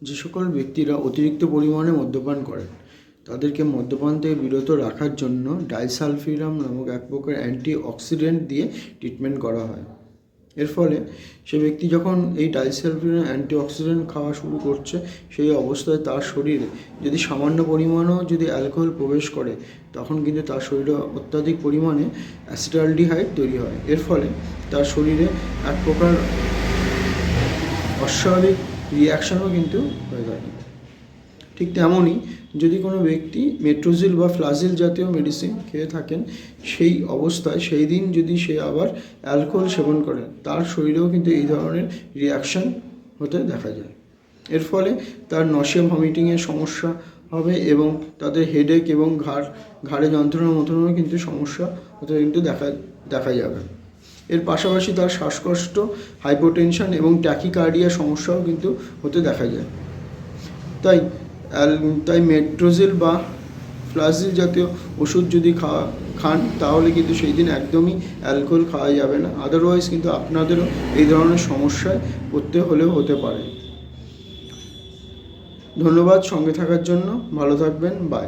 যে সকল ব্যক্তিরা অতিরিক্ত পরিমাণে মদ্যপান করেন তাদেরকে মদ্যপান থেকে বিরত রাখার জন্য ডাইসালফিরাম নামক এক প্রকার অ্যান্টিঅক্সিডেন্ট দিয়ে ট্রিটমেন্ট করা হয়। এর ফলে সে ব্যক্তি যখন এই ডাইসালফিরাম অ্যান্টিঅক্সিডেন্ট খাওয়া শুরু করছে, সেই অবস্থায় তার শরীরে যদি সামান্য পরিমাণেও যদি অ্যালকোহল প্রবেশ করে, তখন কিন্তু তার শরীরে অত্যাধিক পরিমাণে অ্যাসিটালডিহাইড তৈরি হয়। এর ফলে তার শরীরে এক প্রকার অস্বাভাবিক রিয়াকশানও কিন্তু হয়ে থাকে। ঠিক তেমনই যদি কোনো ব্যক্তি মেট্রোজিল বা ফ্লাজিল জাতীয় মেডিসিন খেয়ে থাকেন, সেই অবস্থায় সেই দিন যদি সে আবার অ্যালকোহল সেবন করে, তার শরীরেও কিন্তু এই ধরনের রিয়াকশান হতে দেখা যায়। এর ফলে তার নশিয়া ভমিটিংয়ের সমস্যা হবে এবং তাদের হেডেক এবং ঘাড়ে যন্ত্রণার মতনও কিন্তু সমস্যা হতে কিন্তু দেখা যাবে। এর পাশাপাশি তার শ্বাসকষ্ট, হাইপোটেনশন এবং ট্যাকিকার্ডিয়া সমস্যাও কিন্তু হতে দেখা যায়। তাই মেট্রোজিল বা ফ্লাজিল জাতীয় ওষুধ যদি খান, তাহলে কিন্তু সেই দিন একদমই অ্যালকোহল খাওয়া যাবে না। আদারওয়াইজ কিন্তু আপনাদেরও এই ধরনের সমস্যায় পড়তে হলেও হতে পারে। ধন্যবাদ সঙ্গে থাকার জন্য। ভালো থাকবেন। বাই।